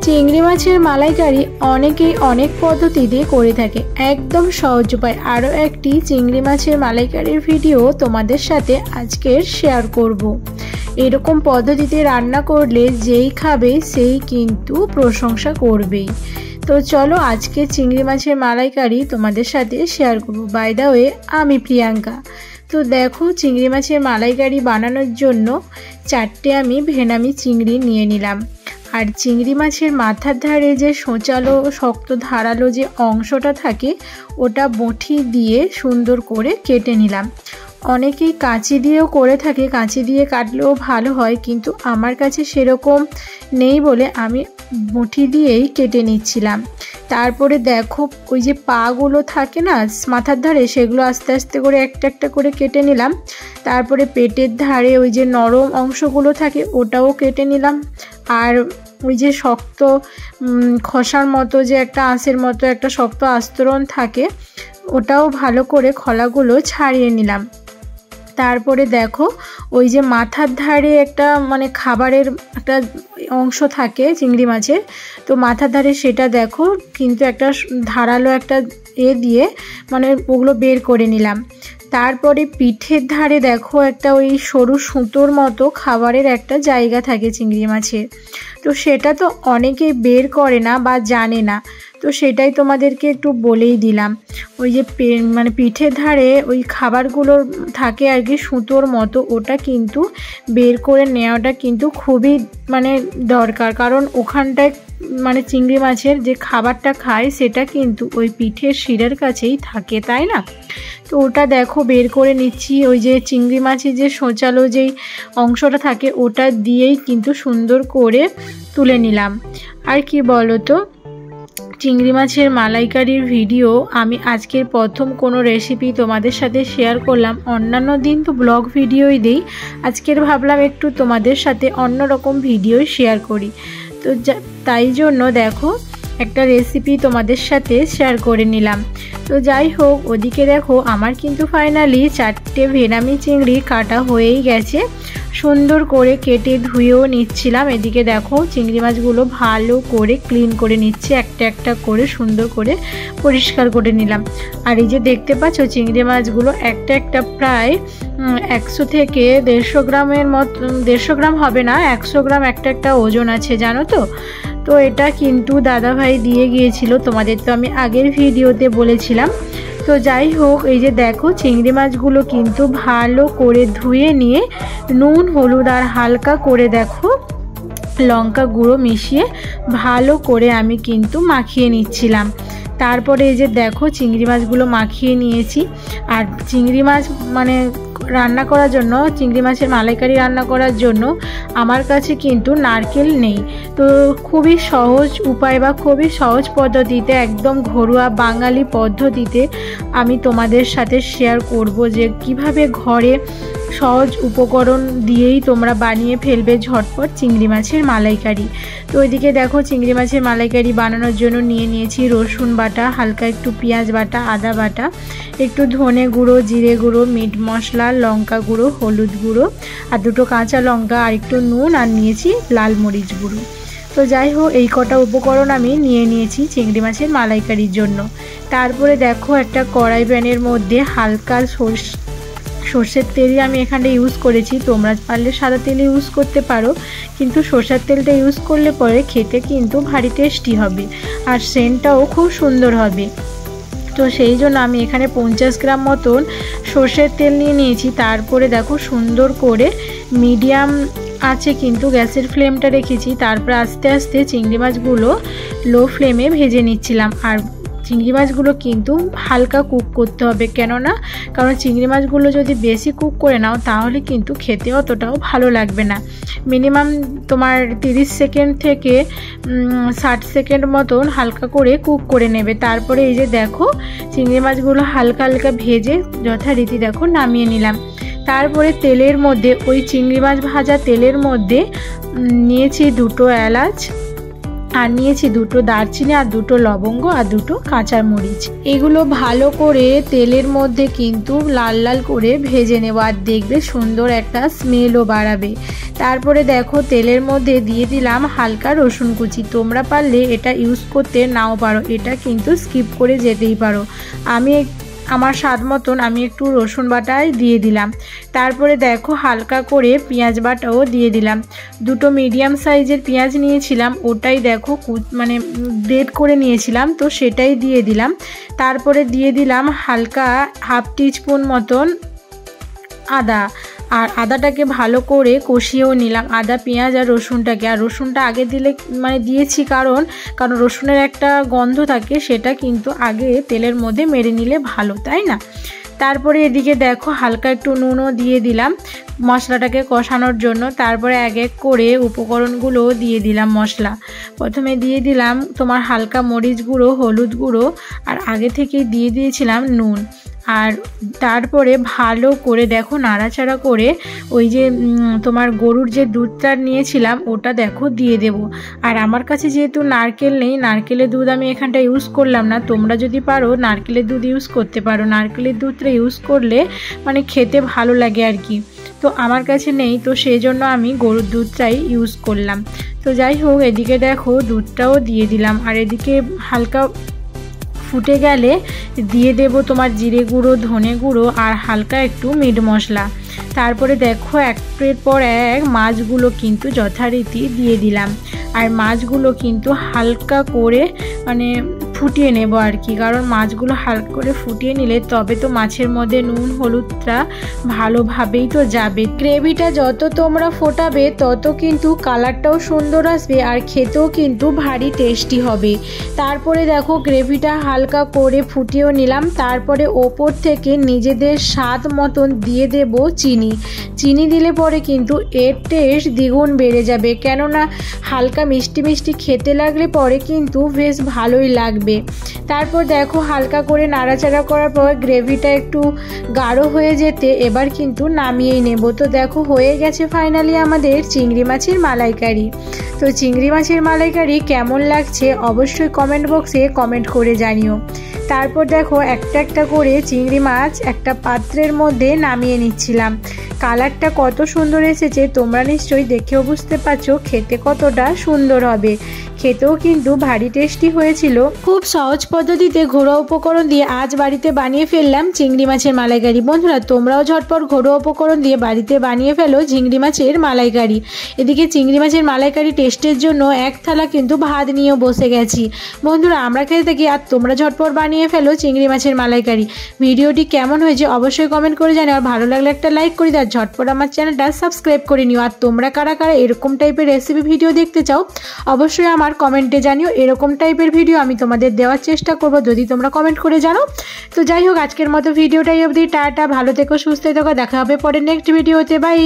চিংড়ি মাছের মালাইকারি অনেকেই অনেক পদ্ধতিতে করে থাকে, একদম সহজ উপায়। আরও একটি চিংড়ি মাছের মালাইকারির ভিডিও তোমাদের সাথে আজকে শেয়ার করব। এরকম পদ্ধতিতে রান্না করলে যেই খাবে সেই কিন্তু প্রশংসা করবেই। তো চলো আজকে চিংড়ি মাছের মালাইকারি তোমাদের সাথে শেয়ার করব। বাই দ্য ওয়ে, আমি প্রিয়াঙ্কা। তো দেখো, চিংড়ি মাছের মালাইকারি বানানোর জন্য 4টে আমি ভেনামি চিংড়ি নিয়ে নিলাম। আর চিংড়ি মাছের মাথার ধারে যে সোঁচালো শক্ত ধারালো যে অংশটা থাকে ওটা বঁটি দিয়ে সুন্দর করে কেটে নিলাম। অনেকেই কাঁচি দিয়েও করে থাকে, কাঁচি দিয়ে কাটলেও ভালো হয়, কিন্তু আমার কাছে সেরকম নেই বলে আমি বঁটি দিয়েই কেটে নিচ্ছিলাম। তারপরে দেখো, ওই যে পাগুলো থাকে না মাথার ধারে, সেগুলো আস্তে আস্তে করে একটা একটা করে কেটে নিলাম। তারপরে পেটের ধারে ওই যে নরম অংশগুলো থাকে ওটাও কেটে নিলাম। আর ওই যে শক্ত খসার মতো যে একটা আঁশের মতো একটা শক্ত আস্তরণ থাকে ওটাও ভালো করে খোলাগুলো ছাড়িয়ে নিলাম। তারপরে দেখো, ওই যে মাথার ধারে একটা মানে খাবারের একটা অংশ থাকে চিংড়ি মাছের, তো মাথার ধারে সেটা দেখো কিন্তু একটা ধারালো একটা দিয়ে মানে ওগুলো বের করে নিলাম। তারপরে পিঠের ধারে দেখো একটা ওই সরু সুতোর মতো খাবারের একটা জায়গা থাকে চিংড়ি মাছের, তো সেটা তো অনেকেই বের করে না বা জানে না, তো সেটাই তোমাদেরকে একটু বলেই দিলাম। ওই যে মানে পিঠের ধারে ওই খাবারগুলো থাকে আর কি সুতোর মতো, ওটা কিন্তু বের করে নেওয়াটা কিন্তু খুবই মানে দরকার, কারণ ওখানটায় মানে চিংড়ি মাছের যে খাবারটা খায় সেটা কিন্তু ওই পিঠের শিরার কাছেই থাকে, তাই না? তো ওটা দেখো বের করে নিচ্ছি। ওই যে চিংড়ি মাছের যে সোঁচালো যেই অংশটা থাকে ওটা দিয়েই কিন্তু সুন্দর করে তুলে নিলাম। আর কি বলো তো, চিংড়ি মাছের মালাইকারির ভিডিও আমি আজকের প্রথম কোনো রেসিপি তোমাদের সাথে শেয়ার করলাম। অন্যান্য দিন তো ব্লগ ভিডিওই দিই, আজকের ভাবলাম একটু তোমাদের সাথে অন্যরকম ভিডিও শেয়ার করি। তো তাই জন্য দেখো একটা রেসিপি তোমাদের সাথে শেয়ার করে নিলাম। তো যাই হোক, ওদিকে দেখো আমার কিন্তু ফাইনালি 4টে ভেনামি চিংড়ি কাটা হয়েই গেছে। সুন্দর করে কেটে ধুয়েও নিচ্ছিলাম। এদিকে দেখো চিংড়ি মাছগুলো ভালো করে ক্লিন করে নিচ্ছি, একটা একটা করে সুন্দর করে পরিষ্কার করে নিলাম। আর এই যে দেখতে পাচ্ছ চিংড়ি মাছগুলো একটা একটা প্রায় 100 থেকে 150 গ্রামের মতো, 150 গ্রাম হবে না, 100 গ্রাম একটা একটা ওজন আছে, জানো তো। তো এটা কিন্তু দাদাভাই দিয়ে গিয়েছিল, তোমাদের তো আমি আগের ভিডিওতে বলেছিলাম। তো যাই হোক, এই যে দেখো চিংড়ি মাছগুলো কিন্তু ভালো করে ধুয়ে নিয়ে নুন হলুদ আর হালকা করে দেখো লঙ্কা গুঁড়ো মিশিয়ে ভালো করে আমি কিন্তু মাখিয়ে নিচ্ছিলাম। তারপরে এই যে দেখো চিংড়ি মাছগুলো মাখিয়ে নিয়েছি। আর চিংড়ি মাছ মানে রান্না করার জন্য, চিংড়ি মাছের মালাইকারি রান্না করার জন্য আমার কাছে কিন্তু নারকেল নেই। তো খুবই সহজ উপায় বা খুবই সহজ পদ্ধতিতে, একদম ঘরোয়া বাঙালি পদ্ধতিতে আমি তোমাদের সাথে শেয়ার করব যে কিভাবে ঘরে সহজ উপকরণ দিয়েই তোমরা বানিয়ে ফেলবে ঝটপট চিংড়ি মাছের মালাইকারি। তো ওইদিকে দেখো চিংড়ি মাছের মালাইকারি বানানোর জন্য নিয়ে নিয়েছি রসুন বাটা, হালকা একটু পেঁয়াজ বাটা, আদা বাটা, একটু ধনে গুঁড়ো, জিরে গুঁড়ো, মিট মশলা, লঙ্কা গুঁড়ো, হলুদ গুঁড়ো, আর 2টো কাঁচা লঙ্কা, আর একটু নুন, আর নিয়েছি লাল মরিচ গুঁড়ো। তো যাই হোক, এই কটা উপকরণ আমি নিয়ে নিয়েছি চিংড়ি মাছের মালাইকারির জন্য। তারপরে দেখো একটা কড়াই প্যানের মধ্যে হালকা সর্ষের তেলই আমি এখানে ইউজ করেছি, তোমরা পারলে সাদা তেল ইউজ করতে পারো, কিন্তু সর্ষের তেলটা ইউজ করলে পরে খেতে কিন্তু ভারী টেস্টি হবে আর সেন্টটাও খুব সুন্দর হবে। তো সেই জন্য আমি এখানে 50 গ্রাম মতন সর্ষের তেল নিয়ে নিয়েছি। তারপরে দেখো সুন্দর করে মিডিয়াম আছে কিন্তু গ্যাসের ফ্লেমটা রেখেছি। তারপরে আস্তে আস্তে চিংড়ি মাছগুলো লো ফ্লেমে ভেজে নিচ্ছিলাম। আর চিংড়ি মাছগুলো কিন্তু হালকা কুক করতে হবে, কারণ চিংড়ি মাছগুলো যদি বেশি কুক করে নাও তাহলে কিন্তু খেতে অতটাও ভালো লাগবে না। মিনিমাম তোমার 30 সেকেন্ড থেকে 60 সেকেন্ড মতন হালকা করে কুক করে নেবে। তারপরে এই যে দেখো চিংড়ি মাছগুলো হালকা হালকা ভেজে যথারীতি দেখো নামিয়ে নিলাম। তারপরে তেলের মধ্যে ওই চিংড়ি মাছ ভাজা তেলের মধ্যে নিয়েছি 2টো এলাচ, আর নিয়েছি 2টো দারচিনি আর 2টো লবঙ্গ আর 2টো কাঁচামরিচ। এগুলো ভালো করে তেলের মধ্যে কিন্তু লাল লাল করে ভেজে নেব, আর দেখবে সুন্দর একটা স্মেলও বাড়াবে। তারপরে দেখো তেলের মধ্যে দিয়ে দিলাম হালকা রসুন কুচি। তোমরা পারলে এটা ইউজ করতে নাও পারো, এটা কিন্তু স্কিপ করে যেতেই পারো। আমার স্বাদ মতন আমি একটু রসুন বাটাই দিয়ে দিলাম। তারপরে দেখো হালকা করে পেঁয়াজ বাটাও দিয়ে দিলাম। 2টো মিডিয়াম সাইজের পেঁয়াজ নিয়েছিলাম, ওটাই দেখো মানে গ্রেট করে নিয়েছিলাম, তো সেটাই দিয়ে দিলাম। তারপরে দিয়ে দিলাম হালকা 1/2 টিস্পুন মতন আদা, আর আদাটাকে ভালো করে কষিয়েও নিলাম, আদা পেঁয়াজ আর রসুনটাকে। আর রসুনটা আগে দিলে মানে দিয়েছি কারণ রসুনের একটা গন্ধ থাকে, সেটা কিন্তু আগে তেলের মধ্যে মেরে নিলে ভালো, তাই না? তারপরে এদিকে দেখো হালকা একটু নুনও দিয়ে দিলাম মশলাটাকে কষানোর জন্য। তারপরে এক এক করে উপকরণগুলো দিয়ে দিলাম মশলা। প্রথমে দিয়ে দিলাম তোমার হালকা মরিচ গুঁড়ো, হলুদ গুঁড়ো, আর আগে থেকেই দিয়ে দিয়েছিলাম নুন। আর তারপরে ভালো করে দেখো নাড়াচাড়া করে ওই যে তোমার গরুর যে দুধটা নিয়েছিলাম ওটা দেখো দিয়ে দেব। আর আমার কাছে যেহেতু নারকেল নেই, নারকেলের দুধ আমি এখানটা ইউজ করলাম না। তোমরা যদি পারো নারকেলের দুধ ইউজ করতে পারো, নারকেলের দুধটা ইউজ করলে মানে খেতে ভালো লাগে আর কি। তো আমার কাছে নেই, তো সেই জন্য আমি গরুর দুধটাই ইউজ করলাম। তো যাই হোক, এদিকে দেখো দুধটাও দিয়ে দিলাম। আর এদিকে হালকা ফুটে গেলে দিয়ে দেব তোমার জিরে গুঁড়ো, ধনে গুঁড়ো আর হালকা একটু মিট মশলা। তারপরে দেখো একের পর এক মাছগুলো কিন্তু যথারীতি দিয়ে দিলাম। আর মাছগুলো কিন্তু হালকা করে মানে ফুটিয়ে নেব আর কি, কারণ মাছগুলো হালকা করে ফুটিয়ে নিলে তবে তো মাছের মধ্যে নুন হলুদটা ভালোভাবেই তো যাবে। গ্রেভিটা যত তোমরা ফোটাবে তত কিন্তু কালারটাও সুন্দর আসবে আর খেতেও কিন্তু ভারী টেস্টি হবে। তারপরে দেখো গ্রেভিটা হালকা করে ফুটিয়েও নিলাম। তারপরে ওপর থেকে নিজেদের স্বাদ মতন দিয়ে দেব চিনি দিলে পরে কিন্তু এর টেস্ট দ্বিগুণ বেড়ে যাবে, কেননা হালকা মিষ্টি মিষ্টি খেতে লাগলে পরে কিন্তু বেশ ভালোই লাগবে। তারপর দেখো হালকা করে নাড়াচাড়া করার পর গ্রেভিটা একটু গাঢ় হয়ে যেতে এবার কিন্তু নামিয়েই নেব। তো দেখো হয়ে গেছে ফাইনালি আমাদের চিংড়ি মাছের মালাইকারি। তো চিংড়ি মাছের মালাইকারি কেমন লাগছে অবশ্যই কমেন্ট বক্সে কমেন্ট করে জানিও। তারপর দেখো একটা একটা করে চিংড়ি মাছ একটা পাত্রের মধ্যে নামিয়ে নিচ্ছিলাম। কালারটা কত সুন্দর এসেছে তোমরা নিশ্চয়ই দেখেও বুঝতে পারছো খেতে কতটা সুন্দর হবে। খেতেও কিন্তু ভারী টেস্টি হয়েছিল। খুব সহজ পদ্ধতিতে ঘরোয়া উপকরণ দিয়ে আজ বাড়িতে বানিয়ে ফেললাম চিংড়ি মাছের মালাইকারি। বন্ধুরা তোমরাও ঝটপট ঘরোয়া উপকরণ দিয়ে বাড়িতে বানিয়ে ফেলো চিংড়ি মাছের মালাইকারি। এদিকে চিংড়ি মাছের মালাইকারি টেস্টের জন্য এক থালা কিন্তু ভাত নিয়েও বসে গেছি। বন্ধুরা আমরা খেতে থাকি আর তোমরা ঝটপট বানিয়ে ফেলো চিংড়ি মাছের মালাইকারি। ভিডিওটি কেমন হয়েছে অবশ্যই কমেন্ট করে জানিও, আর ভালো লাগলে একটা লাইক করে দাও, ঝটপট আমার চ্যানেলটা সাবস্ক্রাইব করে নিও। আর তোমরা কারা কারা এরকম টাইপের রেসিপি ভিডিও দেখতে চাও অবশ্যই আমার কমেন্টে জানিও, এরকম টাইপের ভিডিও আমি তোমাদের দেওয়ার চেষ্টা করব যদি তোমরা কমেন্ট করে জানো। তো যাই হোক আজকের মতো ভিডিওটাই অবধি, টাটা, ভালো থেকো, সুস্থ থেকো, দেখা হবে পরের নেক্সট ভিডিওতে, বাই।